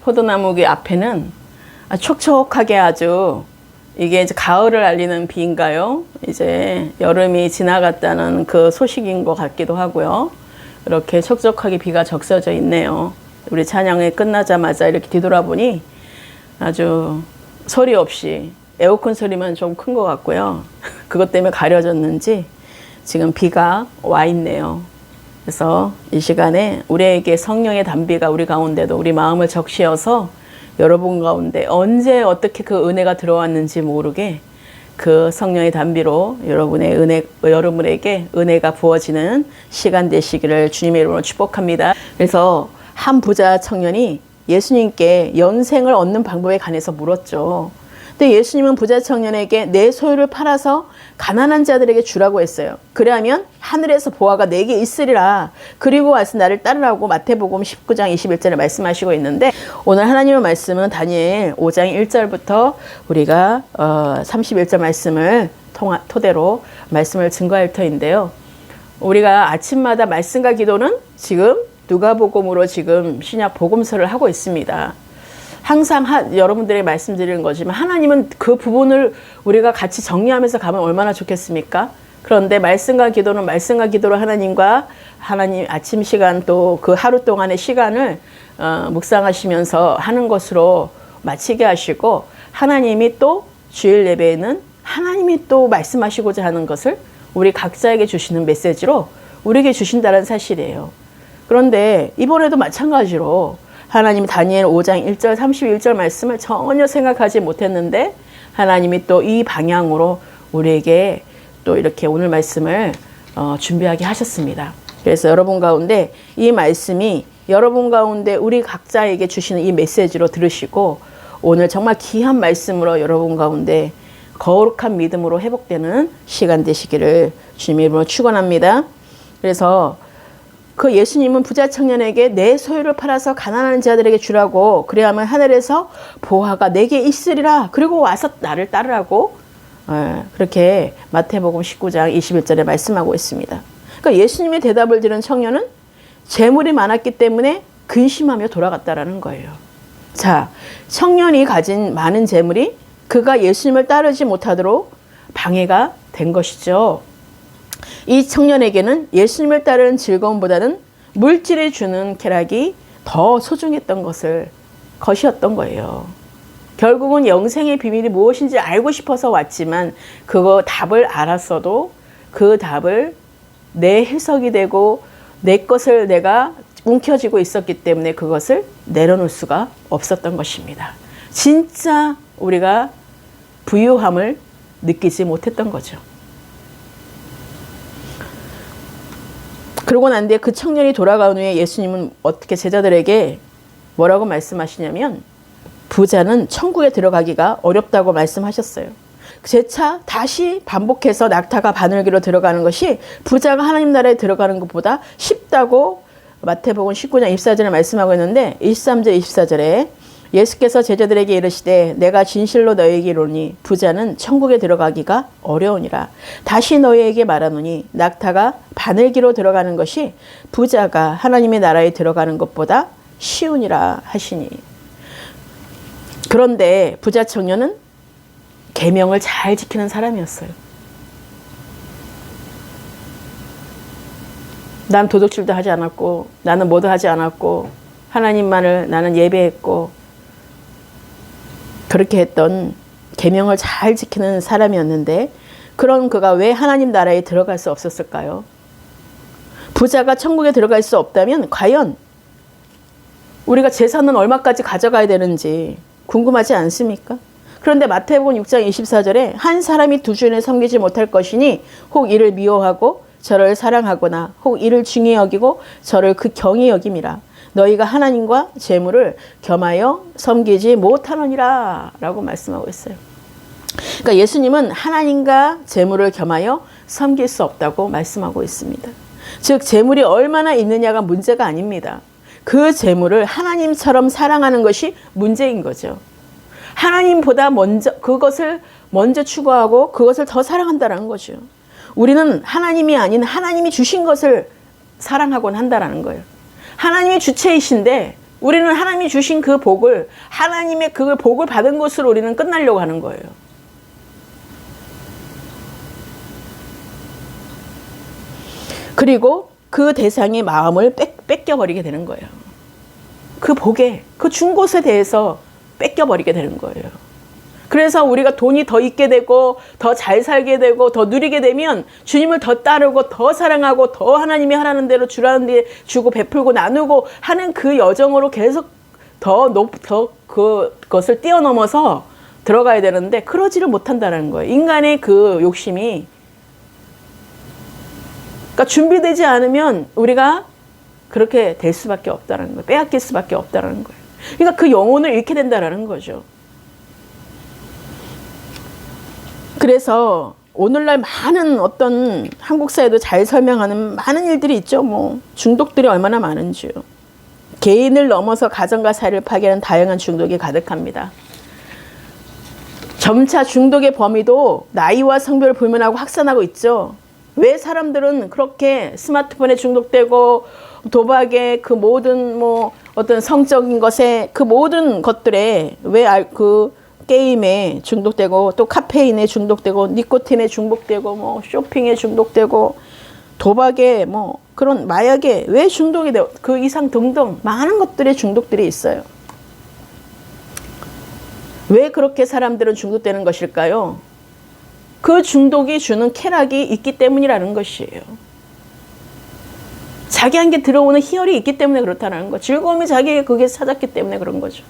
포도나무 앞에는 촉촉하게 아주 이게 이제 가을을 알리는 비인가요? 이제 여름이 지나갔다는 그 소식인 것 같기도 하고요. 이렇게 촉촉하게 비가 적셔져 있네요. 우리 찬양이 끝나자마자 이렇게 뒤돌아보니 아주 소리 없이 에어컨 소리만 좀 큰 것 같고요. 그것 때문에 가려졌는지 지금 비가 와 있네요. 그래서 이 시간에 우리에게 성령의 단비가 우리 가운데도 우리 마음을 적시어서 여러분 가운데 언제 어떻게 그 은혜가 들어왔는지 모르게 그 성령의 단비로 여러분에게 은혜가 부어지는 시간 되시기를 주님의 이름으로 축복합니다. 그래서 한 부자 청년이 예수님께 연생을 얻는 방법에 관해서 물었죠. 근데 예수님은 부자 청년에게 내 소유를 팔아서 가난한 자들에게 주라고 했어요. 그러면 하늘에서 보화가 내게 있으리라. 그리고 와서 나를 따르라고 마태복음 19장 21절에 말씀하시고 있는데, 오늘 하나님의 말씀은 다니엘 5장 1절부터 우리가 31절 말씀을 토대로 말씀을 증거할 터인데요. 우리가 아침마다 말씀과 기도는 지금 누가복음으로 지금 신약 복음서를 하고 있습니다. 항상 여러분들에게 말씀드리는 거지만 하나님은 그 부분을 우리가 같이 정리하면서 가면 얼마나 좋겠습니까? 그런데 말씀과 기도는 말씀과 기도로 하나님 아침 시간 또 그 하루 동안의 시간을 묵상하시면서 하는 것으로 마치게 하시고, 하나님이 또 주일 예배에는 하나님이 또 말씀하시고자 하는 것을 우리 각자에게 주시는 메시지로 우리에게 주신다는 사실이에요. 그런데 이번에도 마찬가지로 하나님이 다니엘 5장 1절 31절 말씀을 전혀 생각하지 못했는데 하나님이 또 이 방향으로 우리에게 또 이렇게 오늘 말씀을 준비하게 하셨습니다. 그래서 여러분 가운데 이 말씀이 여러분 가운데 우리 각자에게 주시는 이 메시지로 들으시고, 오늘 정말 귀한 말씀으로 여러분 가운데 거룩한 믿음으로 회복되는 시간 되시기를 주님의 이름으로 축원합니다. 그래서 그 예수님은 부자 청년에게 내 소유를 팔아서 가난한 자들에게 주라고, 그래야만 하늘에서 보화가 내게 있으리라. 그리고 와서 나를 따르라고 그렇게 마태복음 19장 21절에 말씀하고 있습니다. 그러니까 예수님의 대답을 들은 청년은 재물이 많았기 때문에 근심하며 돌아갔다라는 거예요. 자, 청년이 가진 많은 재물이 그가 예수님을 따르지 못하도록 방해가 된 것이죠. 이 청년에게는 예수님을 따르는 즐거움보다는 물질이 주는 쾌락이 더 소중했던 것이었던 거예요. 결국은 영생의 비밀이 무엇인지 알고 싶어서 왔지만 그거 답을 알았어도 그 답을 내 해석이 되고 내 것을 내가 움켜쥐고 있었기 때문에 그것을 내려놓을 수가 없었던 것입니다. 진짜 우리가 부유함을 느끼지 못했던 거죠. 그러고 난 뒤에 그 청년이 돌아간 후에 예수님은 어떻게 제자들에게 뭐라고 말씀하시냐면, 부자는 천국에 들어가기가 어렵다고 말씀하셨어요. 재차 다시 반복해서 낙타가 바늘기로 들어가는 것이 부자가 하나님 나라에 들어가는 것보다 쉽다고 마태복음 19장 24절에 말씀하고 있는데, 23절 24절에 예수께서 제자들에게 이르시되 내가 진실로 너희에게 이르노니 부자는 천국에 들어가기가 어려우니라. 다시 너희에게 말하노니 낙타가 바늘기로 들어가는 것이 부자가 하나님의 나라에 들어가는 것보다 쉬우니라 하시니. 그런데 부자 청년은 계명을 잘 지키는 사람이었어요. 난 도둑질도 하지 않았고 나는 뭐도 하지 않았고 하나님만을 나는 예배했고, 그렇게 했던 계명을 잘 지키는 사람이었는데, 그런 그가 왜 하나님 나라에 들어갈 수 없었을까요? 부자가 천국에 들어갈 수 없다면 과연 우리가 재산은 얼마까지 가져가야 되는지 궁금하지 않습니까? 그런데 마태복음 6장 24절에 한 사람이 두 주인을 섬기지 못할 것이니 혹 이를 미워하고 저를 사랑하거나 혹 이를 중히 여기고 저를 극경히 여김이라. 너희가 하나님과 재물을 겸하여 섬기지 못하느니라 라고 말씀하고 있어요. 그러니까 예수님은 하나님과 재물을 겸하여 섬길 수 없다고 말씀하고 있습니다. 즉 재물이 얼마나 있느냐가 문제가 아닙니다. 그 재물을 하나님처럼 사랑하는 것이 문제인 거죠. 하나님보다 그것을 먼저 추구하고 그것을 더 사랑한다는 거죠. 우리는 하나님이 아닌 하나님이 주신 것을 사랑하곤 한다는 거예요. 하나님이 주체이신데 우리는 하나님이 주신 그 복을, 하나님의 그 복을 받은 것으로 우리는 끝나려고 하는 거예요. 그리고 그 대상의 마음을 뺏겨버리게 되는 거예요. 그 복에, 그 준 것에 대해서 뺏겨버리게 되는 거예요. 그래서 우리가 돈이 더 있게 되고 더 잘 살게 되고 더 누리게 되면 주님을 더 따르고 더 사랑하고 더 하나님이 하라는 대로 주라는 데 주고 베풀고 나누고 하는 그 여정으로 계속 더 그것을 뛰어넘어서 들어가야 되는데 그러지를 못한다는 거예요. 인간의 그 욕심이, 그러니까 준비되지 않으면 우리가 그렇게 될 수밖에 없다는 거예요. 빼앗길 수밖에 없다는 거예요. 그러니까 그 영혼을 잃게 된다는 거죠. 그래서 오늘날 많은 어떤 한국 사회도 잘 설명하는 많은 일들이 있죠. 뭐 중독들이 얼마나 많은지요. 개인을 넘어서 가정과 사회를 파괴하는 다양한 중독이 가득합니다. 점차 중독의 범위도 나이와 성별을 불문하고 확산하고 있죠. 왜 사람들은 그렇게 스마트폰에 중독되고 도박에 그 모든 뭐 어떤 성적인 것에 그 모든 것들에 왜 그 게임에 중독되고 또 카페인에 중독되고 니코틴에 중독되고 뭐 쇼핑에 중독되고 도박에 뭐 그런 마약에 왜 중독이 되고 그 이상 등등 많은 것들의 중독들이 있어요. 왜 그렇게 사람들은 중독되는 것일까요? 그 중독이 주는 쾌락이 있기 때문이라는 것이에요. 자기한테 들어오는 희열이 있기 때문에 그렇다는 거. 즐거움이 자기에게 그게 찾았기 때문에 그런 거죠.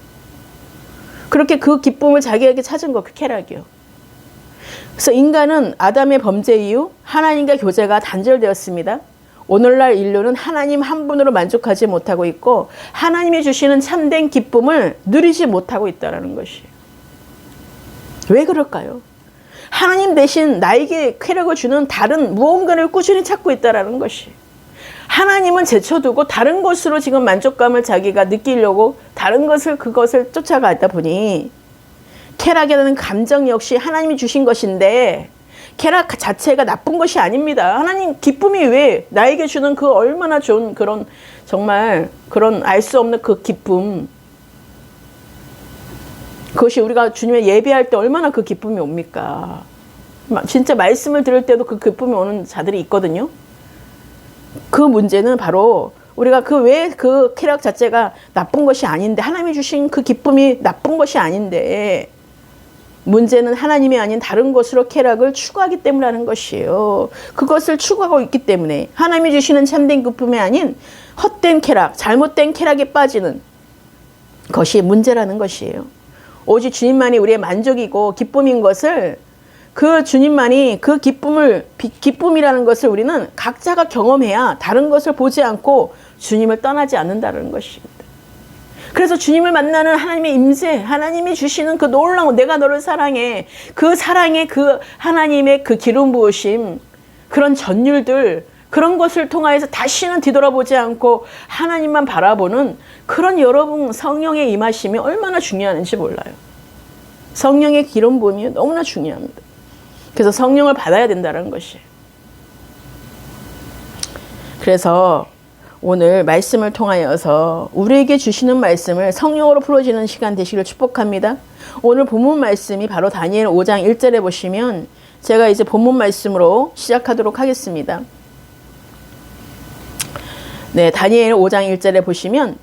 그렇게 그 기쁨을 자기에게 찾은 거, 그 쾌락이요. 그래서 인간은 아담의 범죄 이후 하나님과 교제가 단절되었습니다. 오늘날 인류는 하나님 한 분으로 만족하지 못하고 있고 하나님이 주시는 참된 기쁨을 누리지 못하고 있다는 것이에요. 왜 그럴까요? 하나님 대신 나에게 쾌락을 주는 다른 무언가를 꾸준히 찾고 있다는 것이에요. 하나님은 제쳐두고 다른 것으로 지금 만족감을 자기가 느끼려고 다른 것을 그것을 쫓아가다 보니 쾌락이라는 감정 역시 하나님이 주신 것인데 쾌락 자체가 나쁜 것이 아닙니다. 하나님 기쁨이 왜 나에게 주는 그 얼마나 좋은 그런 정말 그런 알 수 없는 그 기쁨, 그것이 우리가 주님의 예배할 때 얼마나 그 기쁨이 옵니까? 진짜 말씀을 들을 때도 그 기쁨이 오는 자들이 있거든요. 그 문제는 바로 우리가 왜 그 쾌락 자체가 나쁜 것이 아닌데 하나님이 주신 그 기쁨이 나쁜 것이 아닌데 문제는 하나님이 아닌 다른 것으로 쾌락을 추구하기 때문이라는 것이에요. 그것을 추구하고 있기 때문에 하나님이 주시는 참된 기쁨이 아닌 헛된 쾌락, 잘못된 쾌락에 빠지는 것이 문제라는 것이에요. 오직 주님만이 우리의 만족이고 기쁨인 것을 그 주님만이 그 기쁨이라는 것을 우리는 각자가 경험해야 다른 것을 보지 않고 주님을 떠나지 않는다는 것입니다. 그래서 주님을 만나는 하나님의 임재, 하나님이 주시는 그 놀라운 내가 너를 사랑해, 그 사랑의 그 하나님의 그 기름 부으심, 그런 전율들, 그런 것을 통하여서 다시는 뒤돌아보지 않고 하나님만 바라보는 그런 여러분 성령의 임하심이 얼마나 중요한지 몰라요. 성령의 기름 부음이 너무나 중요합니다. 그래서 성령을 받아야 된다는 것이에요. 그래서 오늘 말씀을 통하여서 우리에게 주시는 말씀을 성령으로 풀어지는 시간 되시기를 축복합니다. 오늘 본문 말씀이 바로 다니엘 5장 1절에 보시면 제가 이제 본문 말씀으로 시작하도록 하겠습니다. 네, 다니엘 5장 1절에 보시면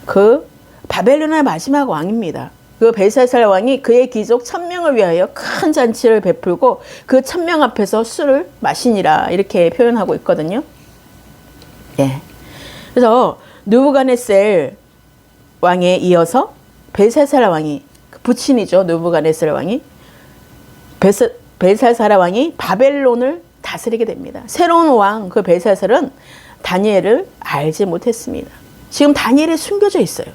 그 바벨론의 마지막 왕입니다. 그 벨사살 왕이 그의 귀족 1000명을 위하여 큰 잔치를 베풀고 그 1000명 앞에서 술을 마시니라 이렇게 표현하고 있거든요. 예. 그래서 느부갓네살 왕에 이어서 벨사살 왕이 부친이죠. 느부갓네살 왕이 벨사살 왕이 바벨론을 다스리게 됩니다. 새로운 왕 그 벨사살은 다니엘을 알지 못했습니다. 지금 다니엘이 숨겨져 있어요.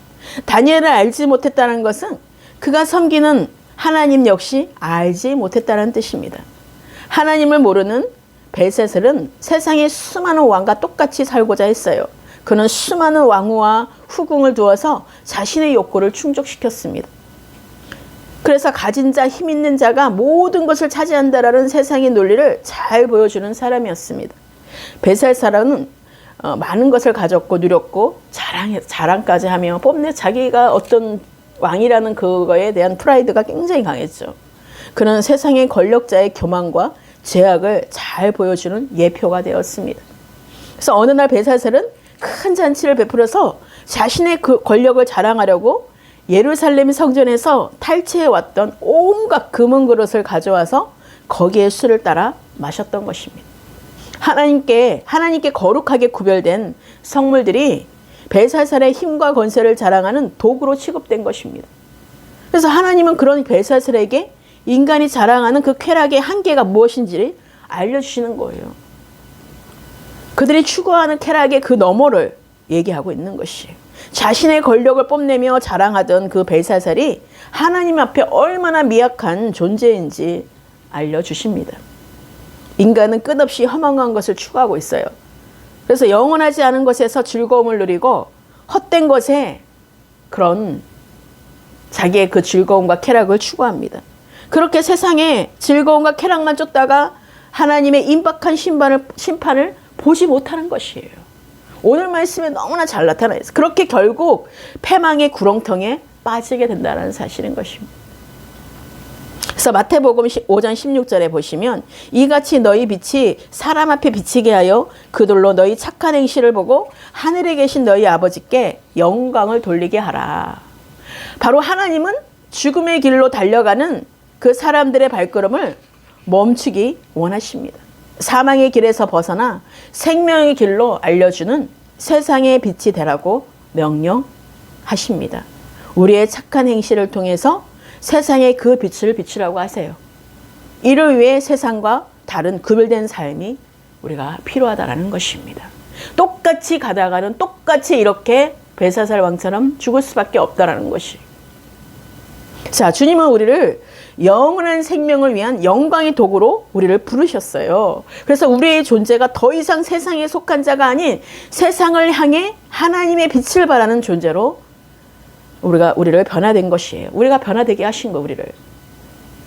다니엘을 알지 못했다는 것은 그가 섬기는 하나님 역시 알지 못했다는 뜻입니다. 하나님을 모르는 벨사살은 세상의 수많은 왕과 똑같이 살고자 했어요. 그는 수많은 왕후와 후궁을 두어서 자신의 욕구를 충족시켰습니다. 그래서 가진 자, 힘 있는 자가 모든 것을 차지한다라는 세상의 논리를 잘 보여주는 사람이었습니다. 벨사살은 많은 것을 가졌고 누렸고 자랑까지 하며 뽐내 자기가 어떤 왕이라는 그거에 대한 프라이드가 굉장히 강했죠. 그는 세상의 권력자의 교만과 죄악을 잘 보여주는 예표가 되었습니다. 그래서 어느 날 벨사살은 큰 잔치를 베풀어서 자신의 그 권력을 자랑하려고 예루살렘 성전에서 탈취해왔던 온갖 금은 그릇을 가져와서 거기에 술을 따라 마셨던 것입니다. 하나님께 거룩하게 구별된 성물들이 벨사살의 힘과 권세를 자랑하는 도구로 취급된 것입니다. 그래서 하나님은 그런 벨사살에게 인간이 자랑하는 그 쾌락의 한계가 무엇인지를 알려주시는 거예요. 그들이 추구하는 쾌락의 그 너머를 얘기하고 있는 것이에요. 자신의 권력을 뽐내며 자랑하던 그 벨사살이 하나님 앞에 얼마나 미약한 존재인지 알려주십니다. 인간은 끝없이 허망한 것을 추구하고 있어요. 그래서 영원하지 않은 것에서 즐거움을 누리고 헛된 것에 그런 자기의 그 즐거움과 쾌락을 추구합니다. 그렇게 세상에 즐거움과 쾌락만 쫓다가 하나님의 임박한 심판을 보지 못하는 것이에요. 오늘 말씀에 너무나 잘 나타나 있어요. 그렇게 결국 패망의 구렁텅에 빠지게 된다는 사실인 것입니다. 그래서 마태복음 5장 16절에 보시면 이같이 너희 빛이 사람 앞에 비치게 하여 그들로 너희 착한 행실을 보고 하늘에 계신 너희 아버지께 영광을 돌리게 하라. 바로 하나님은 죽음의 길로 달려가는 그 사람들의 발걸음을 멈추기 원하십니다. 사망의 길에서 벗어나 생명의 길로 알려주는 세상의 빛이 되라고 명령하십니다. 우리의 착한 행실을 통해서 세상에 그 빛을 비추라고 하세요. 이를 위해 세상과 다른 구별된 삶이 우리가 필요하다는 것입니다. 똑같이 가다가는 똑같이 이렇게 벨사살 왕처럼 죽을 수밖에 없다는 것이. 자, 주님은 우리를 영원한 생명을 위한 영광의 도구로 우리를 부르셨어요. 그래서 우리의 존재가 더 이상 세상에 속한 자가 아닌 세상을 향해 하나님의 빛을 발하는 존재로 우리를 변화된 것이에요. 우리가 변화되게 하신 거, 우리를.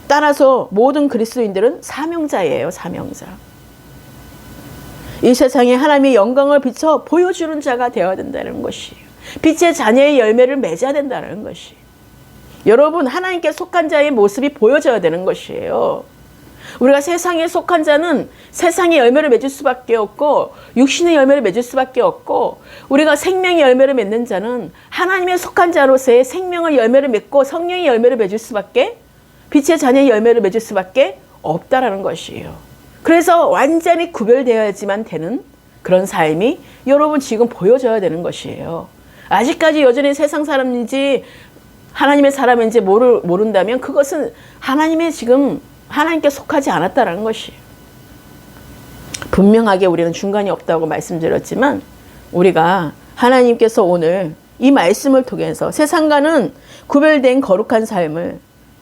따라서 모든 그리스도인들은 사명자예요, 사명자. 이 세상에 하나님의 영광을 비춰 보여주는 자가 되어야 된다는 것이에요. 빛의 자녀의 열매를 맺어야 된다는 것이에요. 여러분, 하나님께 속한 자의 모습이 보여져야 되는 것이에요. 우리가 세상에 속한 자는 세상의 열매를 맺을 수밖에 없고 육신의 열매를 맺을 수밖에 없고, 우리가 생명의 열매를 맺는 자는 하나님의 속한 자로서의 생명의 열매를 맺고 성령의 열매를 맺을 수밖에, 빛의 자녀의 열매를 맺을 수밖에 없다라는 것이에요. 그래서 완전히 구별되어야지만 되는 그런 삶이 여러분 지금 보여져야 되는 것이에요. 아직까지 여전히 세상 사람인지 하나님의 사람인지 모른다면 그것은 하나님께 속하지 않았다라는 것이에요. 분명하게 우리는 중간이 없다고 말씀드렸지만, 우리가 하나님께서 오늘 이 말씀을 통해서 세상과는 구별된 거룩한 삶을,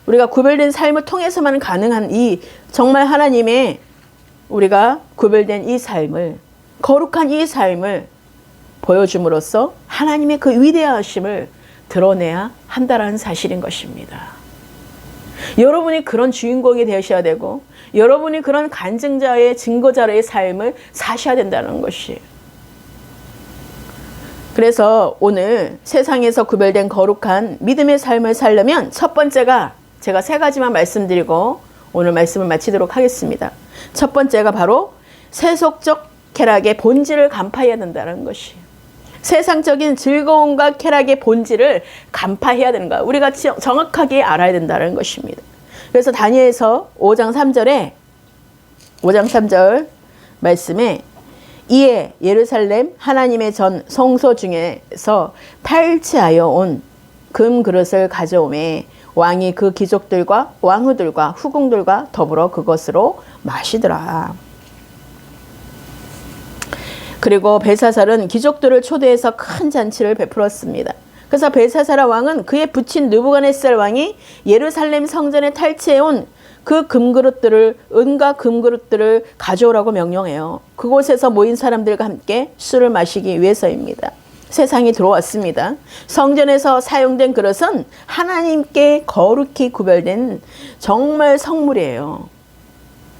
우리가 구별된 삶을 통해서만 가능한 이 정말 하나님의 우리가 구별된 이 삶을, 거룩한 이 삶을 보여줌으로써 하나님의 그 위대하심을 드러내야 한다라는 사실인 것입니다. 여러분이 그런 주인공이 되셔야 되고, 여러분이 그런 간증자의 증거자의 삶을 사셔야 된다는 것이에요. 그래서 오늘 세상에서 구별된 거룩한 믿음의 삶을 살려면 첫 번째가, 제가 3가지만 말씀드리고 오늘 말씀을 마치도록 하겠습니다. 첫 번째가 바로 세속적 쾌락의 본질을 간파해야 된다는 것이에요. 세상적인 즐거움과 쾌락의 본질을 간파해야 되는 거야. 우리가 정확하게 알아야 된다는 것입니다. 그래서 다니엘서 5장 3절 말씀에, 이에 예루살렘 하나님의 전 성소 중에서 탈취하여 온 금 그릇을 가져오매 왕이 그 귀족들과 왕후들과 후궁들과 더불어 그것으로 마시더라. 그리고 벨사살은 귀족들을 초대해서 큰 잔치를 베풀었습니다. 그래서 벨사살 왕은 그의 부친 느부갓네살 왕이 예루살렘 성전에 탈취해온 그 금그릇들을, 은과 금그릇들을 가져오라고 명령해요. 그곳에서 모인 사람들과 함께 술을 마시기 위해서입니다. 세상이 들어왔습니다. 성전에서 사용된 그릇은 하나님께 거룩히 구별된 정말 성물이에요.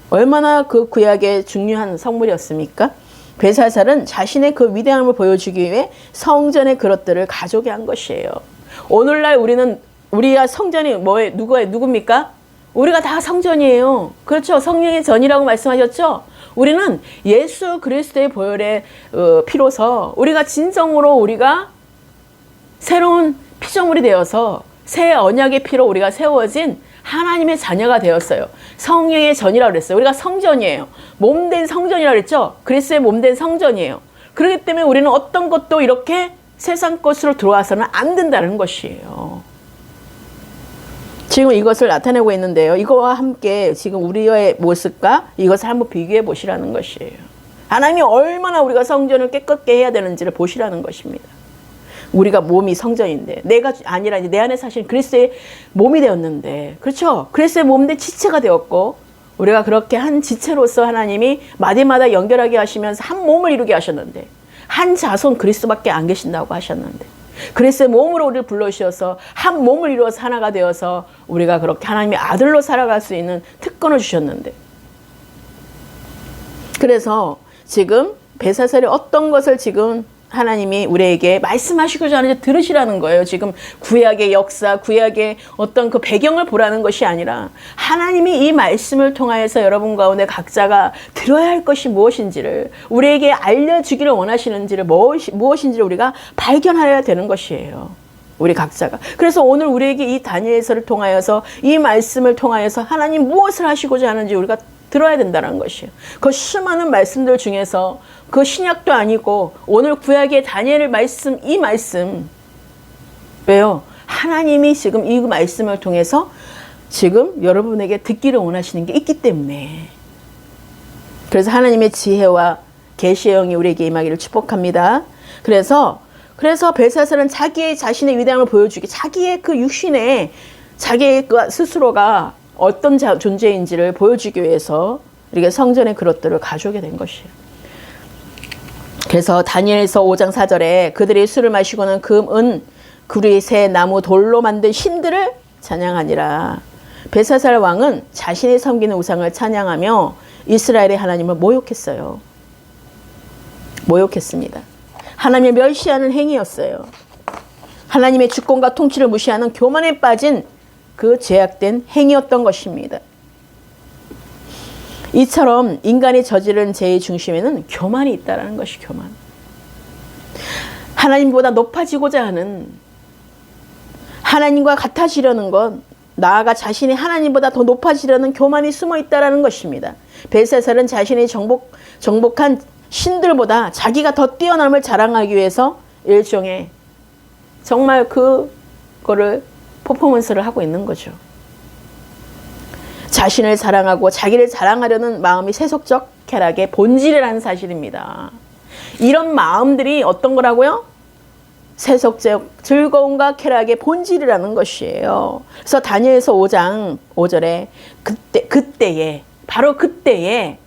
얼마나 그 구약에 중요한 성물이었습니까? 벨사살은 자신의 그 위대함을 보여주기 위해 성전의 그릇들을 가져오게 한 것이에요. 오늘날 우리가 성전이 누굽니까? 우리가 다 성전이에요. 그렇죠. 성령의 전이라고 말씀하셨죠. 우리는 예수 그리스도의 보혈의 피로서 우리가 진정으로 우리가 새로운 피조물이 되어서 새 언약의 피로 우리가 세워진 하나님의 자녀가 되었어요. 성령의 전이라고 그랬어요. 우리가 성전이에요. 몸된 성전이라고 그랬죠. 그리스도의 몸된 성전이에요. 그렇기 때문에 우리는 어떤 것도 이렇게 세상 것으로 들어와서는 안 된다는 것이에요. 지금 이것을 나타내고 있는데요. 이거와 함께 지금 우리의 모습과 이것을 한번 비교해 보시라는 것이에요. 하나님이 얼마나 우리가 성전을 깨끗게 해야 되는지를 보시라는 것입니다. 우리가 몸이 성전인데 내가 아니라 이제 내 안에 사실 그리스도의 몸이 되었는데, 그렇죠? 그리스도의 몸인데 지체가 되었고, 우리가 그렇게 한 지체로서 하나님이 마디마다 연결하게 하시면서 한 몸을 이루게 하셨는데, 한 자손 그리스도밖에 안 계신다고 하셨는데, 그리스도의 몸으로 우리를 불러주셔서 한 몸을 이루어서 하나가 되어서 우리가 그렇게 하나님의 아들로 살아갈 수 있는 특권을 주셨는데, 그래서 지금 벨사살이 어떤 것을 지금 하나님이 우리에게 말씀하시고자 하는지 들으시라는 거예요. 지금 구약의 역사, 구약의 어떤 그 배경을 보라는 것이 아니라 하나님이 이 말씀을 통하여서 여러분 가운데 각자가 들어야 할 것이 무엇인지를, 우리에게 알려주기를 원하시는지를 무엇인지를 우리가 발견하여야 되는 것이에요. 우리 각자가. 그래서 오늘 우리에게 이 다니엘서를 통하여서, 이 말씀을 통하여서 하나님 무엇을 하시고자 하는지 우리가 들어야 된다는 것이에요. 그 수많은 말씀들 중에서 그 신약도 아니고 오늘 구약의 다니엘의 말씀, 이 말씀, 왜요? 하나님이 지금 이 말씀을 통해서 지금 여러분에게 듣기를 원하시는 게 있기 때문에, 그래서 하나님의 지혜와 계시의 영이 우리에게 임하기를 축복합니다. 그래서 벨사살은 자신의 위대함을 보여주기, 자기의 그 육신에 자기의 그 스스로가 어떤 존재인지를 보여주기 위해서 이렇게 성전의 그릇들을 가져오게 된 것이에요. 그래서 다니엘서 5장 4절에 그들이 술을 마시고는 금, 은, 구리, 새, 나무, 돌로 만든 신들을 찬양하니라. 벨사살 왕은 자신이 섬기는 우상을 찬양하며 이스라엘의 하나님을 모욕했어요. 모욕했습니다. 하나님을 멸시하는 행위였어요. 하나님의 주권과 통치를 무시하는 교만에 빠진 그 죄악된 행위였던 것입니다. 이처럼 인간이 저지른 죄의 중심에는 교만이 있다는 것이, 교만. 하나님보다 높아지고자 하는, 하나님과 같아지려는 것, 나아가 자신이 하나님보다 더 높아지려는 교만이 숨어 있다는 것입니다. 벨사살은 자신이 정복한 신들보다 자기가 더 뛰어남을 자랑하기 위해서 일종의 정말 그거를 퍼포먼스를 하고 있는 거죠. 자신을 자랑하고 자기를 자랑하려는 마음이 세속적 쾌락의 본질이라는 사실입니다. 이런 마음들이 어떤 거라고요? 세속적 즐거움과 쾌락의 본질이라는 것이에요. 그래서 다니엘서 5장 5절에 바로 그때에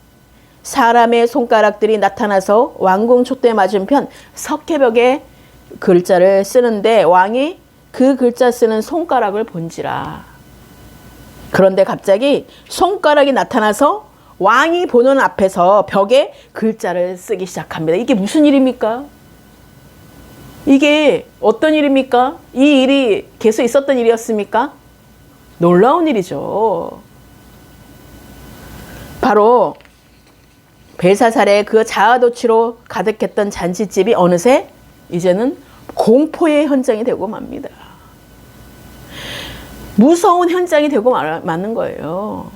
사람의 손가락들이 나타나서 왕궁 촛대 맞은편 석회벽에 글자를 쓰는데 왕이 그 글자 쓰는 손가락을 본지라. 그런데 갑자기 손가락이 나타나서 왕이 보는 앞에서 벽에 글자를 쓰기 시작합니다. 이게 무슨 일입니까? 이게 어떤 일입니까? 이 일이 계속 있었던 일이었습니까? 놀라운 일이죠. 바로 벨사살의 그 자아도취로 가득했던 잔치집이 어느새 이제는 공포의 현장이 되고 맙니다. 무서운 현장이 되고 마는 거예요.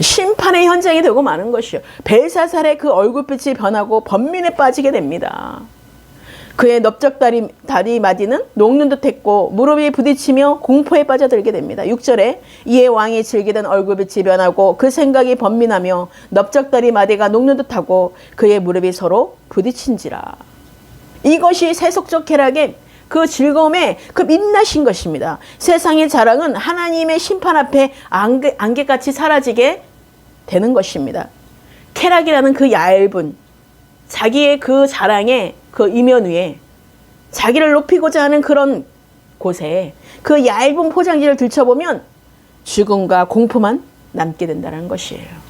심판의 현장이 되고 마는 것이요. 벨사살의 그 얼굴빛이 변하고 번민에 빠지게 됩니다. 그의 넓적다리 마디는 녹는 듯했고 무릎이 부딪히며 공포에 빠져들게 됩니다. 6절에 이에 왕이 즐기던 얼굴빛이 변하고 그 생각이 번민하며 넓적다리 마디가 녹는 듯하고 그의 무릎이 서로 부딪힌지라. 이것이 세속적 쾌락의 그 즐거움의 그 민낯인 것입니다. 세상의 자랑은 하나님의 심판 앞에 안개같이 사라지게 되는 것입니다. 쾌락이라는 그 얇은 자기의 그 자랑의 그 이면 위에 자기를 높이고자 하는 그런 곳에 그 얇은 포장지를 들춰보면 죽음과 공포만 남게 된다는 것이에요.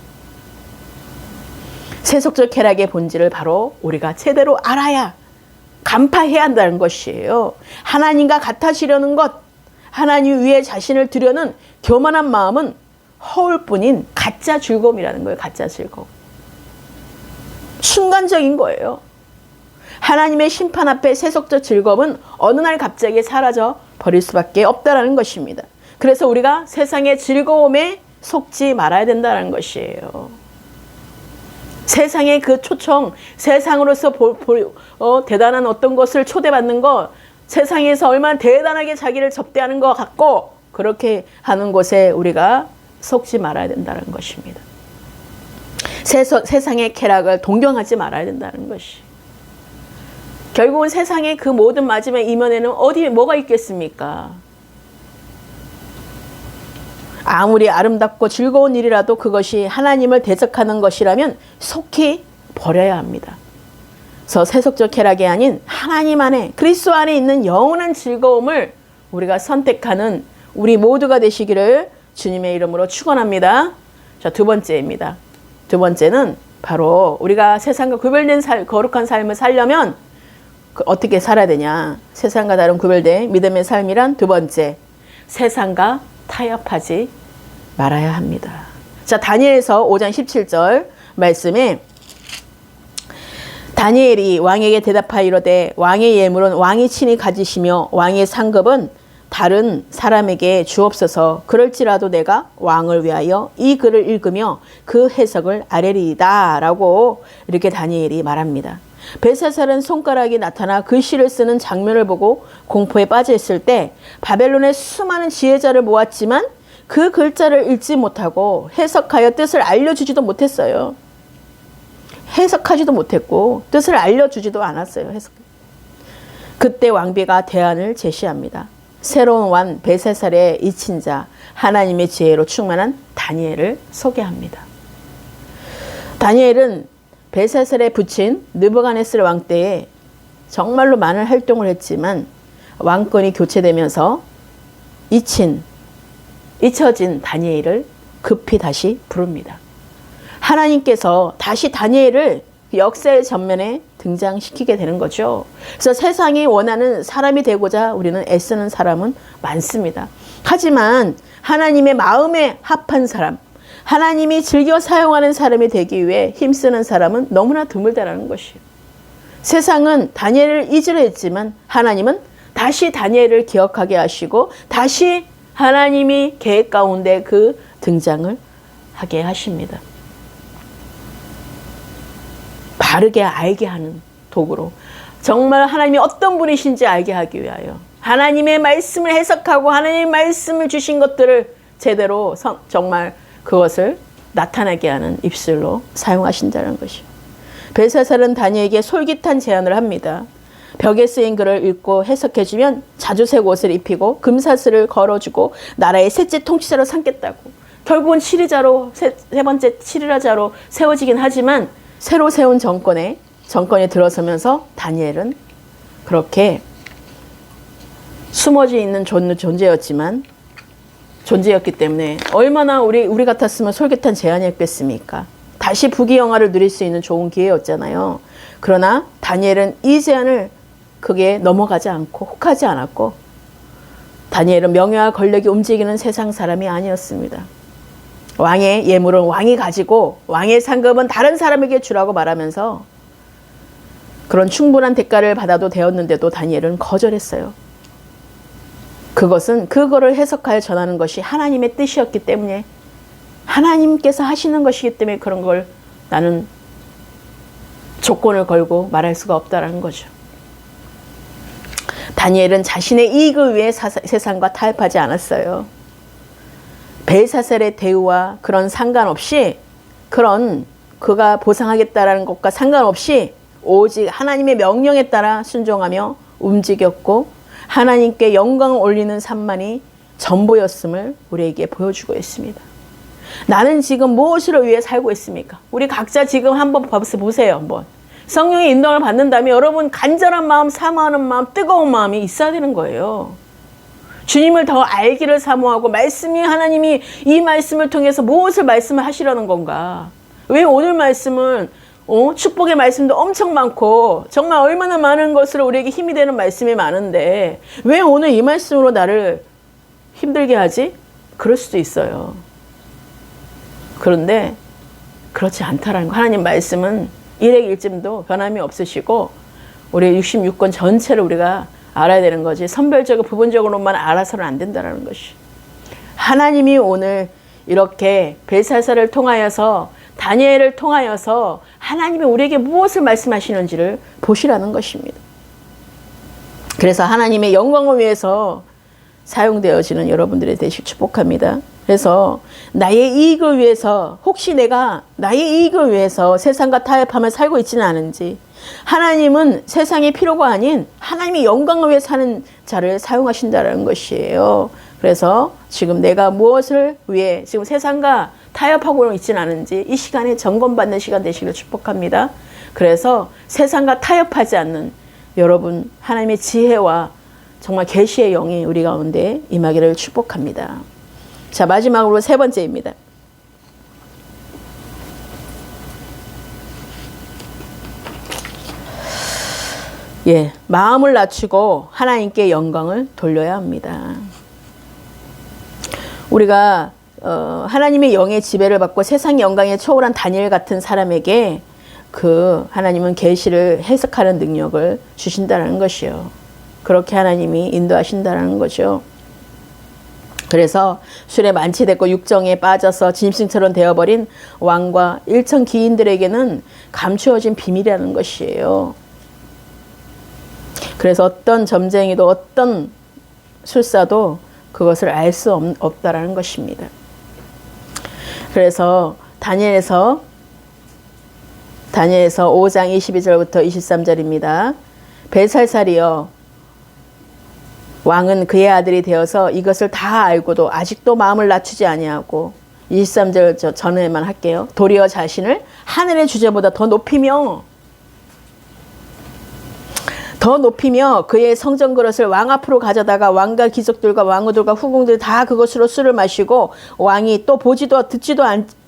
세속적 쾌락의 본질을 바로 우리가 제대로 알아야 간파해야 한다는 것이에요. 하나님과 같아지려는 것, 하나님 위에 자신을 두려는 교만한 마음은 허울 뿐인 가짜 즐거움이라는 거예요. 가짜 즐거움. 순간적인 거예요. 하나님의 심판 앞에 세속적 즐거움은 어느 날 갑자기 사라져 버릴 수밖에 없다는 것입니다. 그래서 우리가 세상의 즐거움에 속지 말아야 된다는 것이에요. 세상의 그 초청, 세상으로서 대단한 어떤 것을 초대받는 것, 세상에서 얼마나 대단하게 자기를 접대하는 것 같고 그렇게 하는 곳에 우리가 속지 말아야 된다는 것입니다. 세상의 쾌락을 동경하지 말아야 된다는 것이. 결국은 세상의 그 모든 마지막 이면에는 뭐가 있겠습니까? 아무리 아름답고 즐거운 일이라도 그것이 하나님을 대적하는 것이라면 속히 버려야 합니다. 그래서 세속적 쾌락이 아닌 하나님 안에, 그리스도 안에 있는 영원한 즐거움을 우리가 선택하는 우리 모두가 되시기를 주님의 이름으로 축원합니다. 자, 두 번째입니다. 두 번째는 바로 우리가 세상과 구별된 거룩한 삶을 살려면 어떻게 살아야 되냐. 세상과 다른 구별된 믿음의 삶이란 두 번째, 세상과 타협하지 말아야 합니다. 자, 다니엘서 5장 17절 말씀에 다니엘이 왕에게 대답하여 이르되 왕의 예물은 왕이 친히 가지시며 왕의 상급은 다른 사람에게 주옵소서. 그럴지라도 내가 왕을 위하여 이 글을 읽으며 그 해석을 아뢰리이다 라고 이렇게 다니엘이 말합니다. 벨사살은 손가락이 나타나 글씨를 쓰는 장면을 보고 공포에 빠져 있을 때 바벨론의 수많은 지혜자를 모았지만 그 글자를 읽지 못하고 해석하여 뜻을 알려주지도 못했어요. 해석하지도 못했고 뜻을 알려주지도 않았어요. 그때 왕비가 대안을 제시합니다. 새로운 왕 벨사살의 이친자 하나님의 지혜로 충만한 다니엘을 소개합니다. 다니엘은 벨사살의 부친 느부갓네살 왕 때에 정말로 많은 활동을 했지만 왕권이 교체되면서 잊혀진 다니엘을 급히 다시 부릅니다. 하나님께서 다시 다니엘을 역사의 전면에 등장시키게 되는 거죠. 그래서 세상이 원하는 사람이 되고자 우리는 애쓰는 사람은 많습니다. 하지만 하나님의 마음에 합한 사람, 하나님이 즐겨 사용하는 사람이 되기 위해 힘쓰는 사람은 너무나 드물다라는 것이에요. 세상은 다니엘을 잊으려 했지만 하나님은 다시 다니엘을 기억하게 하시고 다시 하나님이 계획 가운데 그 등장을 하게 하십니다. 바르게 알게 하는 도구로 정말 하나님이 어떤 분이신지 알게 하기 위하여 하나님의 말씀을 해석하고 하나님의 말씀을 주신 것들을 제대로 정말 그것을 나타나게 하는 입술로 사용하신다는 것이요. 벨사살은 다니엘에게 솔깃한 제안을 합니다. 벽에 쓰인 글을 읽고 해석해주면 자주색 옷을 입히고 금사슬을 걸어주고 나라의 셋째 통치자로 삼겠다고. 결국은 세 번째 7일자로 세워지긴 하지만 새로 세운 정권에 들어서면서 다니엘은 그렇게 숨어져 있는 존재였기 때문에 얼마나 우리 같았으면 솔깃한 제안이었겠습니까? 다시 부귀영화를 누릴 수 있는 좋은 기회였잖아요. 그러나 다니엘은 이 제안을 그게 넘어가지 않고 혹하지 않았고 다니엘은 명예와 권력이 움직이는 세상 사람이 아니었습니다. 왕의 예물은 왕이 가지고 왕의 상급은 다른 사람에게 주라고 말하면서 그런 충분한 대가를 받아도 되었는데도 다니엘은 거절했어요. 그거를 해석하여 전하는 것이 하나님의 뜻이었기 때문에 하나님께서 하시는 것이기 때문에 그런 걸 나는 조건을 걸고 말할 수가 없다라는 거죠. 다니엘은 자신의 이익을 위해 세상과 타협하지 않았어요. 벨사살의 대우와 그런 상관없이 그가 보상하겠다라는 것과 상관없이 오직 하나님의 명령에 따라 순종하며 움직였고 하나님께 영광을 올리는 삶만이 전부였음을 우리에게 보여주고 있습니다. 나는 지금 무엇을 위해 살고 있습니까? 우리 각자 지금 한번 보세요. 한번. 성령의 인도를 받는다면 여러분 간절한 마음, 사모하는 마음, 뜨거운 마음이 있어야 되는 거예요. 주님을 더 알기를 사모하고 하나님이 이 말씀을 통해서 무엇을 말씀을 하시려는 건가? 왜 오늘 말씀은 축복의 말씀도 엄청 많고 정말 얼마나 많은 것으로 우리에게 힘이 되는 말씀이 많은데 왜 오늘 이 말씀으로 나를 힘들게 하지? 그럴 수도 있어요. 그런데 그렇지 않다라는 거. 하나님 말씀은 일액일찜도 변함이 없으시고 우리 66권 전체를 우리가 알아야 되는 거지 선별적으로 부분적으로만 알아서는 안 된다는 것이. 하나님이 오늘 이렇게 벨사살을 통하여서 다니엘을 통하여서 하나님이 우리에게 무엇을 말씀하시는지를 보시라는 것입니다. 그래서 하나님의 영광을 위해서 사용되어지는 여러분들이 되실 축복합니다. 그래서 나의 이익을 위해서 혹시 내가 나의 이익을 위해서 세상과 타협하며 살고 있지는 않은지 하나님은 세상의 필요가 아닌 하나님의 영광을 위해 사는 자를 사용하신다는 것이에요. 그래서 지금 내가 무엇을 위해 지금 세상과 타협하고 있지는 않은지 이 시간에 점검받는 시간 되시기를 축복합니다. 그래서 세상과 타협하지 않는 여러분 하나님의 지혜와 정말 계시의 영이 우리 가운데 임하기를 축복합니다. 자, 마지막으로 세 번째입니다. 마음을 낮추고 하나님께 영광을 돌려야 합니다. 우리가 하나님의 영의 지배를 받고 세상 영광에 초월한 다니엘 같은 사람에게 그 하나님은 계시를 해석하는 능력을 주신다는 것이요. 그렇게 하나님이 인도하신다는 거죠. 그래서 술에 만취됐고 육정에 빠져서 짐승처럼 되어버린 왕과 일천 기인들에게는 감추어진 비밀이라는 것이에요. 그래서 어떤 점쟁이도 어떤 술사도 그것을 알 수 없다라는 것입니다. 그래서 다니엘에서 5장 22절부터 23절입니다. 벨살살이여 왕은 그의 아들이 되어서 이것을 다 알고도 아직도 마음을 낮추지 아니하고 23절 전에만 할게요. 도리어 자신을 하늘의 주제보다 더 높이며 그의 성전 그릇을 왕 앞으로 가져다가 왕과 귀족들과 왕후들과 후궁들 다 그것으로 술을 마시고 왕이 또 보지도 듣지도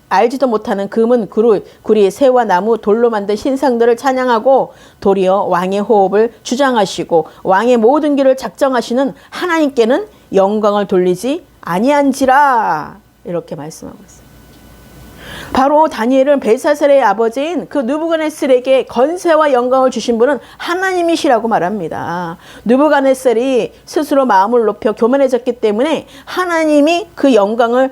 알지도 못하는 금은 구리 새와 나무 돌로 만든 신상들을 찬양하고 도리어 왕의 호흡을 주장하시고 왕의 모든 길을 작정하시는 하나님께는 영광을 돌리지 아니한지라 이렇게 말씀하고 있어요. 바로 다니엘은 벨사살의 아버지인 그 느부갓네살에게 건세와 영광을 주신 분은 하나님이시라고 말합니다. 느부갓네살이 스스로 마음을 높여 교만해졌기 때문에 하나님이 그 영광을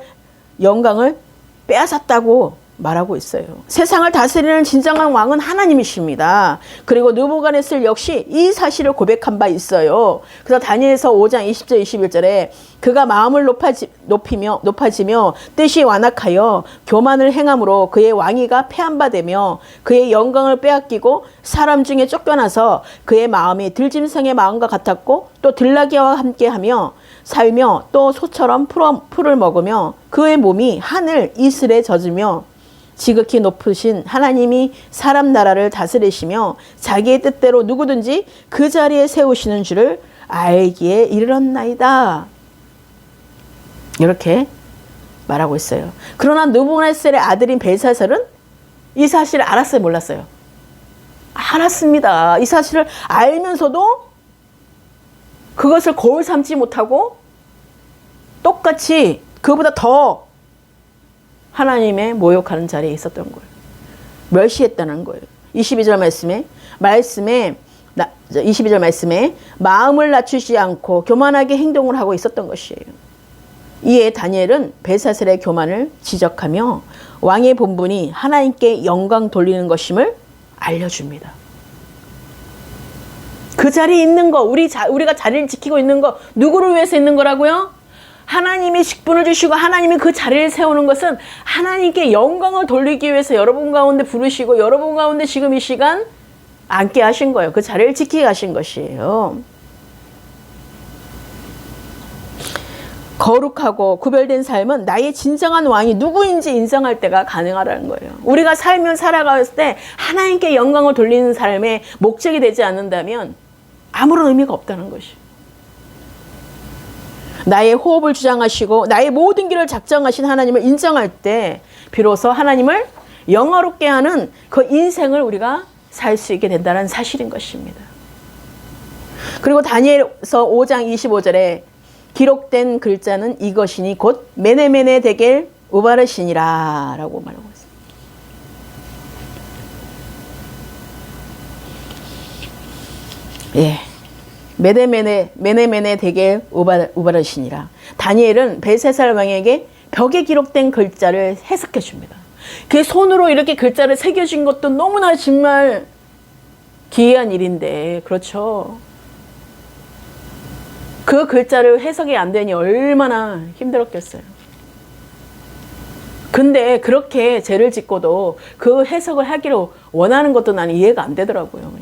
빼앗았다고 말하고 있어요. 세상을 다스리는 진정한 왕은 하나님이십니다. 그리고 느부갓네살 역시 이 사실을 고백한 바 있어요. 그래서 다니엘서 5장 20절 21절에 그가 마음을 높아지며 뜻이 완악하여 교만을 행함으로 그의 왕위가 패한 바 되며 그의 영광을 빼앗기고 사람 중에 쫓겨나서 그의 마음이 들짐승의 마음과 같았고 또 들나귀와 함께하며 살며 또 소처럼 풀을 먹으며 그의 몸이 하늘 이슬에 젖으며 지극히 높으신 하나님이 사람 나라를 다스리시며 자기의 뜻대로 누구든지 그 자리에 세우시는 줄을 알기에 이르렀나이다. 이렇게 말하고 있어요. 그러나 느부갓네살의 아들인 벨사살은 이 사실을 알았어요, 몰랐어요? 알았습니다. 이 사실을 알면서도 그것을 거울 삼지 못하고 똑같이 그보다 더 하나님의 모욕하는 자리에 있었던 거예요. 멸시했다는 거예요. 22절 말씀에 22절 말씀에 마음을 낮추지 않고 교만하게 행동을 하고 있었던 것이에요. 이에 다니엘은 벨사살의 교만을 지적하며 왕의 본분이 하나님께 영광 돌리는 것임을 알려줍니다. 그 자리에 있는 거, 우리가 자리를 지키고 있는 거 누구를 위해서 있는 거라고요? 하나님이 직분을 주시고 하나님이 그 자리를 세우는 것은 하나님께 영광을 돌리기 위해서 여러분 가운데 부르시고 여러분 가운데 지금 이 시간 앉게 하신 거예요. 그 자리를 지키게 하신 것이에요. 거룩하고 구별된 삶은 나의 진정한 왕이 누구인지 인정할 때가 가능하다는 거예요. 우리가 살아갔을 때 하나님께 영광을 돌리는 삶의 목적이 되지 않는다면 아무런 의미가 없다는 것이에요. 나의 호흡을 주장하시고 나의 모든 길을 작정하신 하나님을 인정할 때 비로소 하나님을 영화롭게 하는 그 인생을 우리가 살 수 있게 된다는 사실인 것입니다. 그리고 다니엘서 5장 25절에 기록된 글자는 이것이니 곧 메네메네 데겔 우바르시니라 라고 말하고 있습니다. 예, 메네메네 데겔 우바르시니라. 다니엘은 벨사살 왕에게 벽에 기록된 글자를 해석해 줍니다. 그 손으로 이렇게 글자를 새겨준 것도 너무나 정말 기이한 일인데, 그렇죠. 그 글자를 해석이 안 되니 얼마나 힘들었겠어요. 근데 그렇게 죄를 짓고도 그 해석을 하기로 원하는 것도 나는 이해가 안 되더라고요.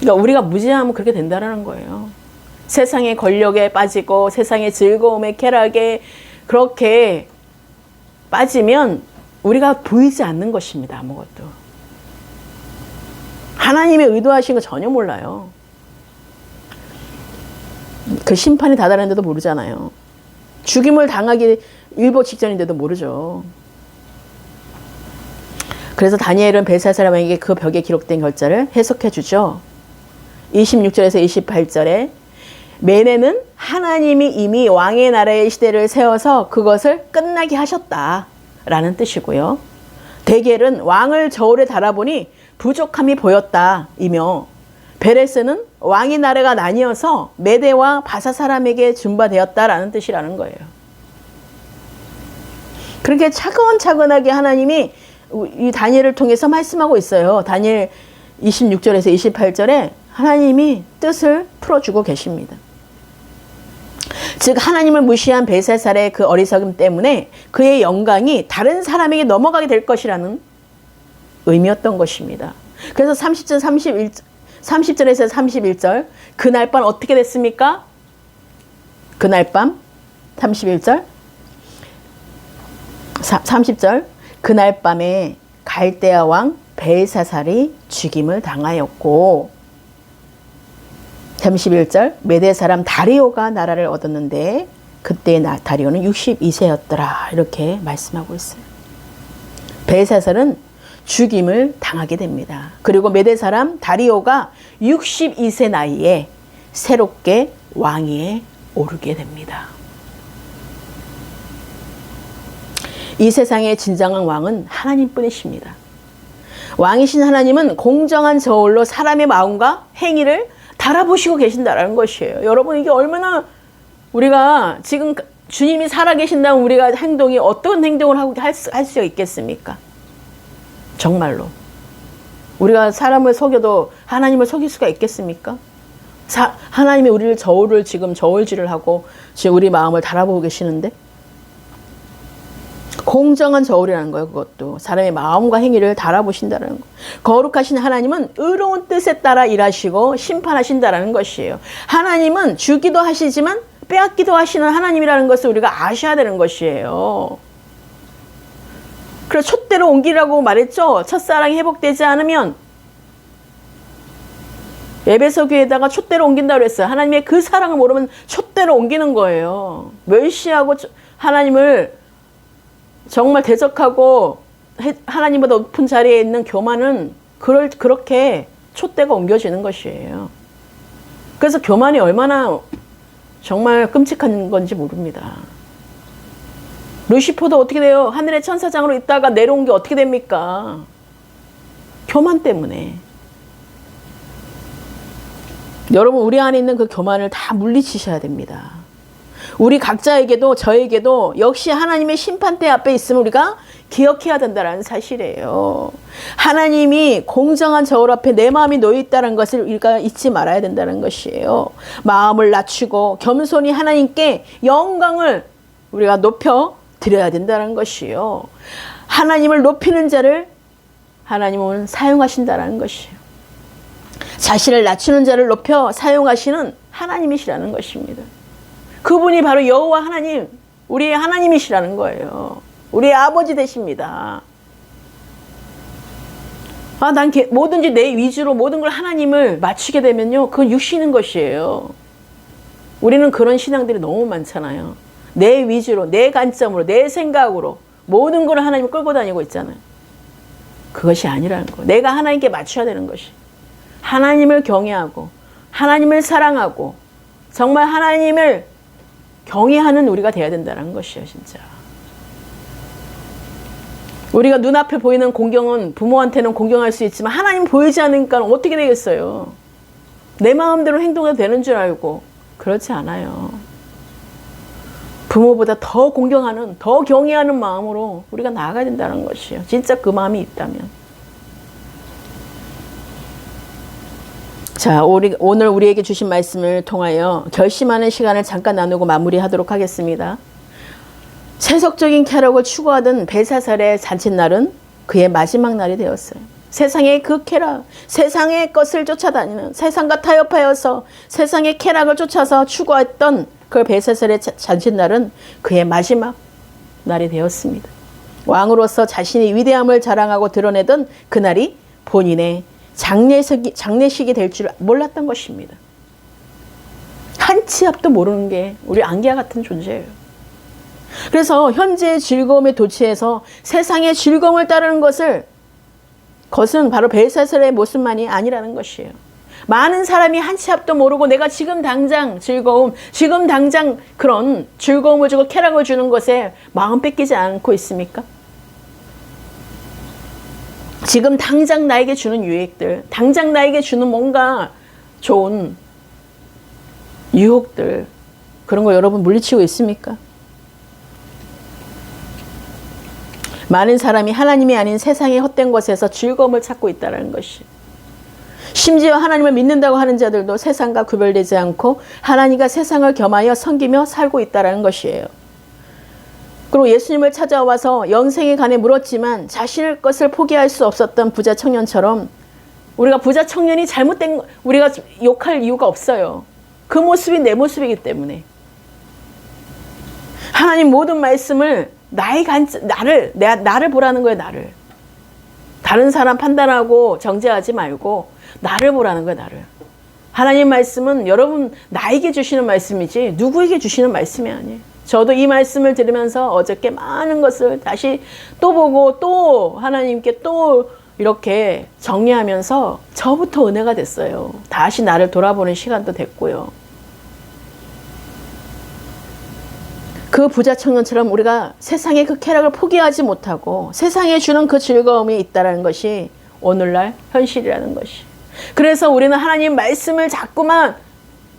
그러니까 우리가 무지하면 그렇게 된다는 거예요. 세상의 권력에 빠지고 세상의 즐거움에 쾌락에 그렇게 빠지면 우리가 보이지 않는 것입니다. 아무것도. 하나님의 의도하신 거 전혀 몰라요. 그 심판이 다다랐는데도 모르잖아요. 죽임을 당하기 일보 직전인데도 모르죠. 그래서 다니엘은 벨사살 왕에게 그 벽에 기록된 글자를 해석해 주죠. 26절에서 28절에 메네는 하나님이 이미 왕의 나라의 시대를 세워서 그것을 끝나게 하셨다라는 뜻이고요. 데겔은 왕을 저울에 달아보니 부족함이 보였다 이며 베레스는 왕의 나라가 나뉘어서 메대와 바사 사람에게 준바되었다라는 뜻이라는 거예요. 그렇게 차근차근하게 하나님이 이 다니엘을 통해서 말씀하고 있어요. 다니엘 26절에서 28절에 하나님이 뜻을 풀어주고 계십니다. 즉 하나님을 무시한 벨사살의 그 어리석음 때문에 그의 영광이 다른 사람에게 넘어가게 될 것이라는 의미였던 것입니다. 그래서 30절에서 31절 그날 밤 어떻게 됐습니까? 그날 밤 31절 30절 그날 밤에 갈대아 왕 벨사살이 죽임을 당하였고 31절 메대 사람 다리오가 나라를 얻었는데 그때 다리오는 62세였더라 이렇게 말씀하고 있어요. 벨사살은 죽임을 당하게 됩니다. 그리고 메대 사람 다리오가 62세 나이에 새롭게 왕위에 오르게 됩니다. 이 세상의 진정한 왕은 하나님뿐이십니다. 왕이신 하나님은 공정한 저울로 사람의 마음과 행위를 달아보시고 계신다라는 것이에요. 여러분 이게 얼마나 우리가 지금 주님이 살아계신다면 우리가 행동이 어떤 행동을 하고 할 수 있겠습니까? 정말로. 우리가 사람을 속여도 하나님을 속일 수가 있겠습니까? 하나님이 우리를 지금 저울질을 하고 지금 우리 마음을 달아보고 계시는데 공정한 저울이라는 거예요. 그것도 사람의 마음과 행위를 달아보신다는 거. 거룩하신 하나님은 의로운 뜻에 따라 일하시고 심판하신다는 것이에요. 하나님은 주기도 하시지만 빼앗기도 하시는 하나님이라는 것을 우리가 아셔야 되는 것이에요. 그래서 촛대로 옮기라고 말했죠. 첫사랑이 회복되지 않으면 에베소 교회에다가 촛대로 옮긴다고 했어요. 하나님의 그 사랑을 모르면 촛대로 옮기는 거예요. 멸시하고 하나님을 정말 대적하고 하나님보다 높은 자리에 있는 교만은 그렇게 촛대가 옮겨지는 것이에요. 그래서 교만이 얼마나 정말 끔찍한 건지 모릅니다. 루시퍼도 어떻게 돼요? 하늘의 천사장으로 있다가 내려온 게 어떻게 됩니까? 교만 때문에. 여러분 우리 안에 있는 그 교만을 다 물리치셔야 됩니다. 우리 각자에게도 저에게도 역시 하나님의 심판대 앞에 있으면 우리가 기억해야 된다는 사실이에요. 하나님이 공정한 저울 앞에 내 마음이 놓여 있다는 것을 우리가 잊지 말아야 된다는 것이에요. 마음을 낮추고 겸손히 하나님께 영광을 우리가 높여 드려야 된다는 것이에요. 하나님을 높이는 자를 하나님은 사용하신다는 것이에요. 자신을 낮추는 자를 높여 사용하시는 하나님이시라는 것입니다. 그분이 바로 여호와 하나님, 우리의 하나님이시라는 거예요. 우리의 아버지 되십니다. 난 뭐든지 내 위주로 모든 걸 하나님을 맞추게 되면요, 그건 육신인 것이에요. 우리는 그런 신앙들이 너무 많잖아요. 내 위주로, 내 관점으로, 내 생각으로 모든 걸 하나님을 끌고 다니고 있잖아요. 그것이 아니라는 거. 내가 하나님께 맞춰야 되는 것이. 하나님을 경외하고 하나님을 사랑하고 정말 하나님을 경외하는 우리가 돼야 된다는 것이에요. 진짜. 우리가 눈앞에 보이는 공경은 부모한테는 공경할 수 있지만 하나님 보이지 않으니까 어떻게 되겠어요? 내 마음대로 행동해도 되는 줄 알고 그렇지 않아요. 부모보다 더 공경하는, 더 경외하는 마음으로 우리가 나아가야 된다는 것이에요. 진짜 그 마음이 있다면. 자, 오늘 우리에게 주신 말씀을 통하여 결심하는 시간을 잠깐 나누고 마무리하도록 하겠습니다. 세속적인 쾌락을 추구하던 벨사살의 잔칫날은 그의 마지막 날이 되었어요. 세상의 그 쾌락, 세상의 것을 쫓아다니는, 세상과 타협하여서 세상의 쾌락을 쫓아서 추구했던 그 벨사살의 잔칫날은 그의 마지막 날이 되었습니다. 왕으로서 자신의 위대함을 자랑하고 드러내던 그날이 본인의 장례식이 될 줄 몰랐던 것입니다. 한 치 앞도 모르는 게 우리 안개와 같은 존재예요. 그래서 현재의 즐거움에 도취해서 세상의 즐거움을 따르는 것은 바로 벨사살의 모습만이 아니라는 것이에요. 많은 사람이 한 치 앞도 모르고 내가 지금 당장 즐거움, 지금 당장 그런 즐거움을 주고 쾌락을 주는 것에 마음 뺏기지 않고 있습니까? 지금 당장 나에게 주는 유익들, 당장 나에게 주는 뭔가 좋은 유혹들, 그런 거 여러분 물리치고 있습니까? 많은 사람이 하나님이 아닌 세상의 헛된 것에서 즐거움을 찾고 있다는 것이. 심지어 하나님을 믿는다고 하는 자들도 세상과 구별되지 않고 하나님과 세상을 겸하여 섬기며 살고 있다는 것이에요. 그리고 예수님을 찾아와서 영생에 관해 물었지만 자신의 것을 포기할 수 없었던 부자 청년처럼 우리가 부자 청년이 잘못된 우리가 욕할 이유가 없어요. 그 모습이 내 모습이기 때문에. 하나님 모든 말씀을 나를 보라는 거예요. 나를. 다른 사람 판단하고 정죄하지 말고 나를 보라는 거예요. 나를. 하나님 말씀은 여러분 나에게 주시는 말씀이지 누구에게 주시는 말씀이 아니에요. 저도 이 말씀을 들으면서 어저께 많은 것을 다시 또 보고 또 하나님께 또 이렇게 정리하면서 저부터 은혜가 됐어요. 다시 나를 돌아보는 시간도 됐고요. 그 부자 청년처럼 우리가 세상의 그 쾌락을 포기하지 못하고 세상에 주는 그 즐거움이 있다는 것이 오늘날 현실이라는 것이. 그래서 우리는 하나님 말씀을 자꾸만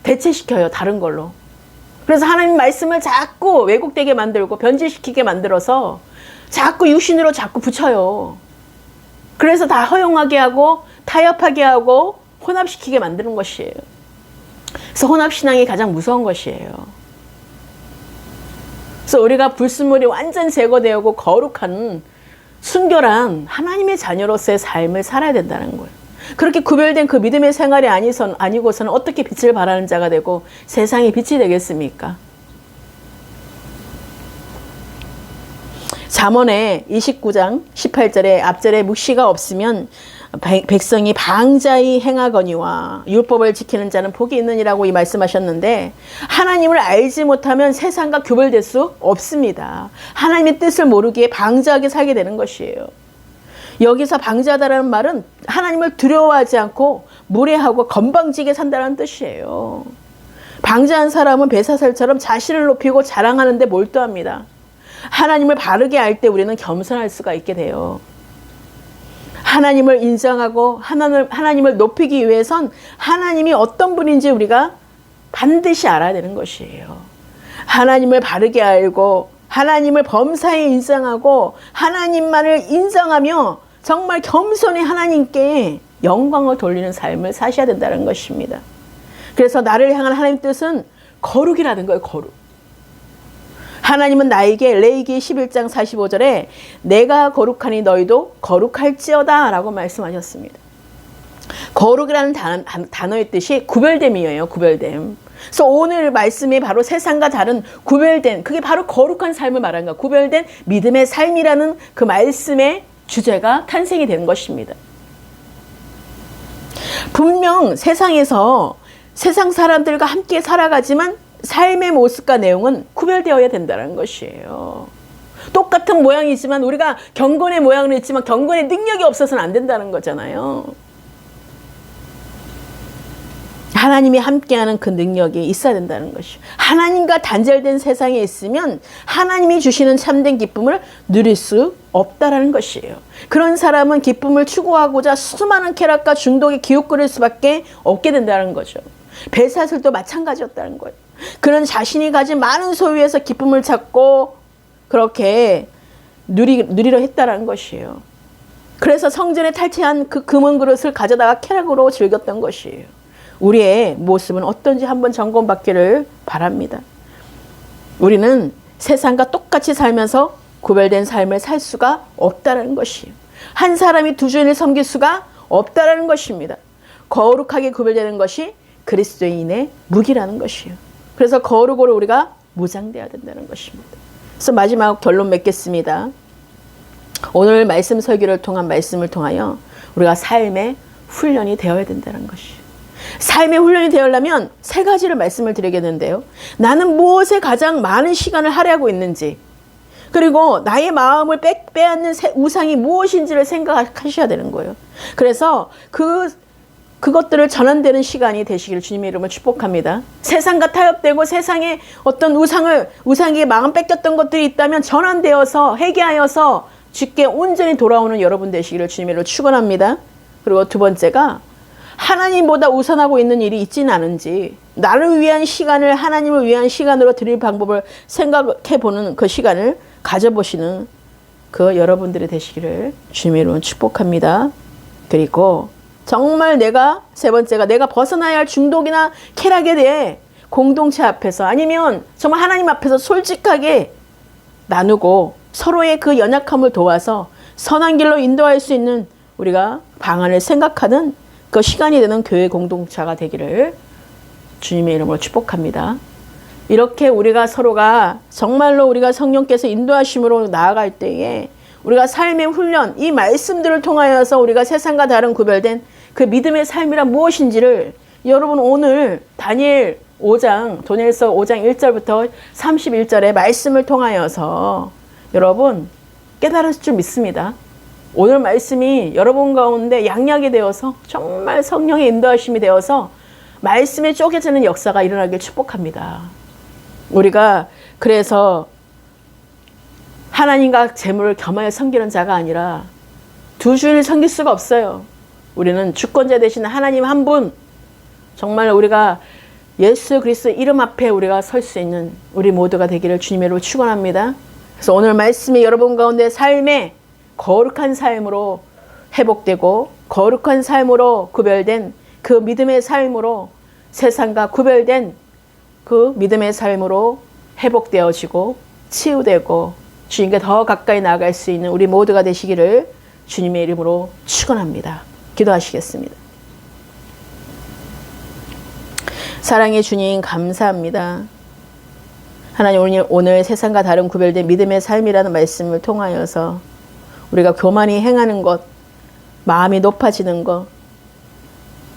대체시켜요. 다른 걸로. 그래서 하나님 말씀을 자꾸 왜곡되게 만들고 변질시키게 만들어서 자꾸 육신으로 자꾸 붙여요. 그래서 다 허용하게 하고 타협하게 하고 혼합시키게 만드는 것이에요. 그래서 혼합신앙이 가장 무서운 것이에요. 그래서 우리가 불순물이 완전 제거되고 거룩한 순결한 하나님의 자녀로서의 삶을 살아야 된다는 거예요. 그렇게 구별된 그 믿음의 생활이 아니고서는 어떻게 빛을 발하는 자가 되고 세상의 빛이 되겠습니까? 잠언의 29장 18절에 앞절에 묵시가 없으면 백성이 방자히 행하거니와 율법을 지키는 자는 복이 있느니라고 이 말씀하셨는데 하나님을 알지 못하면 세상과 구별될 수 없습니다. 하나님의 뜻을 모르기에 방자하게 살게 되는 것이에요. 여기서 방자하다라는 말은 하나님을 두려워하지 않고 무례하고 건방지게 산다는 뜻이에요. 방자한 사람은 벨사살처럼 자신을 높이고 자랑하는 데 몰두합니다. 하나님을 바르게 알 때 우리는 겸손할 수가 있게 돼요. 하나님을 인정하고 하나님을 높이기 위해선 하나님이 어떤 분인지 우리가 반드시 알아야 되는 것이에요. 하나님을 바르게 알고 하나님을 범사에 인정하고 하나님만을 인정하며 정말 겸손히 하나님께 영광을 돌리는 삶을 사셔야 된다는 것입니다. 그래서 나를 향한 하나님의 뜻은 거룩이라는 거예요. 거룩. 하나님은 나에게 레위기 11장 45절에 내가 거룩하니 너희도 거룩할지어다 라고 말씀하셨습니다. 거룩이라는 단어의 뜻이 구별됨이에요. 구별됨. 그래서 오늘 말씀이 바로 세상과 다른 구별된, 그게 바로 거룩한 삶을 말하는 거예요. 구별된 믿음의 삶이라는 그 말씀의 주제가 탄생이 된 것입니다. 분명 세상에서 세상 사람들과 함께 살아가지만 삶의 모습과 내용은 구별되어야 된다는 것이에요. 똑같은 모양이지만 우리가 경건의 모양을 했지만 경건의 능력이 없어서는 안 된다는 거잖아요. 하나님이 함께하는 그 능력이 있어야 된다는 것이에요. 하나님과 단절된 세상에 있으면 하나님이 주시는 참된 기쁨을 누릴 수 없다라는 것이에요. 그런 사람은 기쁨을 추구하고자 수많은 쾌락과 중독에 기웃거릴 수밖에 없게 된다는 거죠. 벨사슬도 마찬가지였다는 거예요. 그는 자신이 가진 많은 소유에서 기쁨을 찾고 그렇게 누리려 했다라는 것이에요. 그래서 성전에 탈취한 그 금은 그릇을 가져다가 쾌락으로 즐겼던 것이에요. 우리의 모습은 어떤지 한번 점검받기를 바랍니다. 우리는 세상과 똑같이 살면서 구별된 삶을 살 수가 없다는 것이에요. 한 사람이 두 주인을 섬길 수가 없다는 것입니다. 거룩하게 구별되는 것이 그리스도인의 무기라는 것이에요. 그래서 거룩으로 우리가 무장되어야 된다는 것입니다. 그래서 마지막 결론 맺겠습니다. 오늘 말씀 설교를 통한 말씀을 통하여 우리가 삶의 훈련이 되어야 된다는 것이에요. 삶의 훈련이 되려면 세 가지를 말씀을 드리겠는데요. 나는 무엇에 가장 많은 시간을 할애하고 있는지, 그리고 나의 마음을 빼앗는 우상이 무엇인지를 생각하셔야 되는 거예요. 그래서 그것들을 전환되는 시간이 되시기를 주님의 이름으로 축복합니다. 세상과 타협되고 세상에 어떤 우상에게 마음 뺏겼던 것들이 있다면 전환되어서 회개하여서 주께 온전히 돌아오는 여러분 되시기를 주님의 이름으로 축원합니다. 그리고 두 번째가 하나님보다 우선하고 있는 일이 있지는 않은지 나를 위한 시간을 하나님을 위한 시간으로 드릴 방법을 생각해보는 그 시간을 가져보시는 그 여러분들이 되시기를 주님의 이름으로 축복합니다. 그리고 정말 세 번째가 내가 벗어나야 할 중독이나 쾌락에 대해 공동체 앞에서 아니면 정말 하나님 앞에서 솔직하게 나누고 서로의 그 연약함을 도와서 선한 길로 인도할 수 있는 우리가 방안을 생각하는 그 시간이 되는 교회 공동체가 되기를 주님의 이름으로 축복합니다. 이렇게 우리가 서로가 정말로 우리가 성령께서 인도하심으로 나아갈 때에 우리가 삶의 훈련, 이 말씀들을 통하여서 우리가 세상과 다른 구별된 그 믿음의 삶이란 무엇인지를 여러분 오늘 다니엘서 5장 1절부터 31절의 말씀을 통하여서 여러분 깨달을 줄 믿습니다. 오늘 말씀이 여러분 가운데 양약이 되어서 정말 성령의 인도하심이 되어서 말씀에 쪼개지는 역사가 일어나길 축복합니다. 우리가 그래서 하나님과 재물을 겸하여 섬기는 자가 아니라 두 주인을 섬길 수가 없어요. 우리는 주권자 되시는 하나님 한 분, 정말 우리가 예수 그리스도 이름 앞에 우리가 설 수 있는 우리 모두가 되기를 주님의 이름으로 축원합니다. 그래서 오늘 말씀이 여러분 가운데 삶에 거룩한 삶으로 회복되고 거룩한 삶으로 구별된 그 믿음의 삶으로 세상과 구별된 그 믿음의 삶으로 회복되어지고 치유되고 주님께 더 가까이 나아갈 수 있는 우리 모두가 되시기를 주님의 이름으로 축원합니다. 기도하시겠습니다. 사랑의 주님 감사합니다. 하나님 오늘 세상과 다른 구별된 믿음의 삶이라는 말씀을 통하여서 우리가 교만히 행하는 것, 마음이 높아지는 것,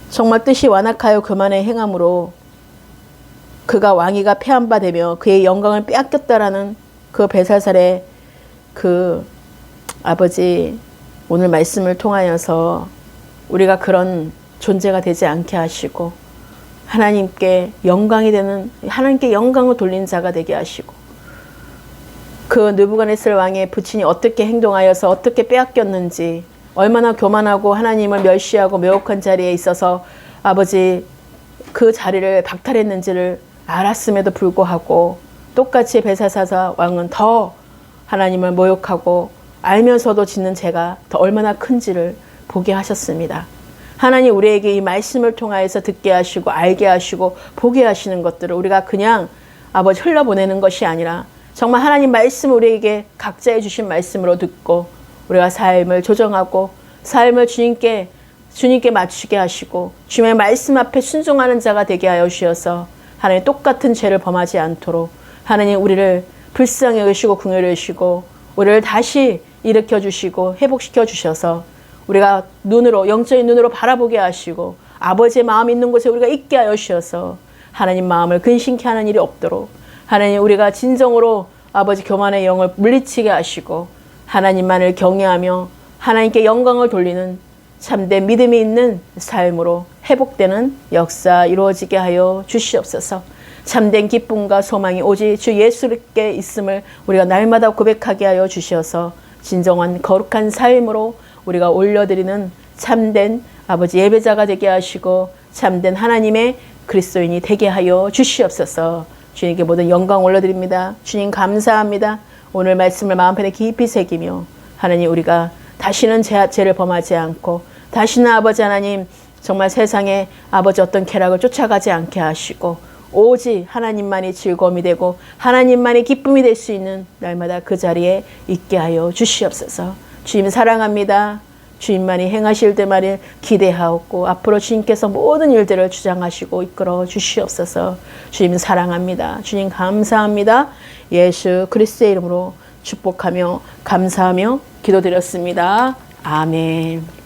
정말 뜻이 완악하여 교만의 행함으로 그가 왕위가 패한 바 되며 그의 영광을 빼앗겼다라는 그 벨사살의 그 아버지 오늘 말씀을 통하여서 우리가 그런 존재가 되지 않게 하시고 하나님께 영광이 되는 하나님께 영광을 돌린 자가 되게 하시고 그 느부갓네살 왕의 부친이 어떻게 행동하여서 어떻게 빼앗겼는지 얼마나 교만하고 하나님을 멸시하고 매혹한 자리에 있어서 아버지 그 자리를 박탈했는지를 알았음에도 불구하고 똑같이 벨사살 왕은 더 하나님을 모욕하고 알면서도 짓는 죄가 더 얼마나 큰지를 보게 하셨습니다. 하나님 우리에게 이 말씀을 통하여서 듣게 하시고 알게 하시고 보게 하시는 것들을 우리가 그냥 아버지 흘려보내는 것이 아니라 정말 하나님 말씀 우리에게 각자의 주신 말씀으로 듣고 우리가 삶을 조정하고 삶을 주님께 맞추게 하시고 주님의 말씀 앞에 순종하는 자가 되게 하여 주셔서 하나님 똑같은 죄를 범하지 않도록 하나님 우리를 불쌍히 여기시고 긍휼히 여기시고 우리를 다시 일으켜 주시고 회복시켜 주셔서 우리가 영적인 눈으로 바라보게 하시고 아버지의 마음 있는 곳에 우리가 있게 하여 주셔서 하나님 마음을 근심케 하는 일이 없도록 하나님 우리가 진정으로 아버지 교만의 영을 물리치게 하시고 하나님만을 경외하며 하나님께 영광을 돌리는 참된 믿음이 있는 삶으로 회복되는 역사 이루어지게 하여 주시옵소서. 참된 기쁨과 소망이 오직 주 예수께 있음을 우리가 날마다 고백하게 하여 주셔서 진정한 거룩한 삶으로 우리가 올려드리는 참된 아버지 예배자가 되게 하시고 참된 하나님의 그리스도인이 되게 하여 주시옵소서. 주님께 모든 영광 올려드립니다. 주님 감사합니다. 오늘 말씀을 마음편에 깊이 새기며 하나님 우리가 다시는 죄를 범하지 않고 다시는 아버지 하나님 정말 세상에 아버지 어떤 쾌락을 쫓아가지 않게 하시고 오직 하나님만이 즐거움이 되고 하나님만이 기쁨이 될 수 있는 날마다 그 자리에 있게 하여 주시옵소서. 주님 사랑합니다. 주님만이 행하실 때만을 기대하옵고 앞으로 주님께서 모든 일들을 주장하시고 이끌어 주시옵소서. 주님 사랑합니다. 주님 감사합니다. 예수 그리스도의 이름으로 축복하며 감사하며 기도드렸습니다. 아멘.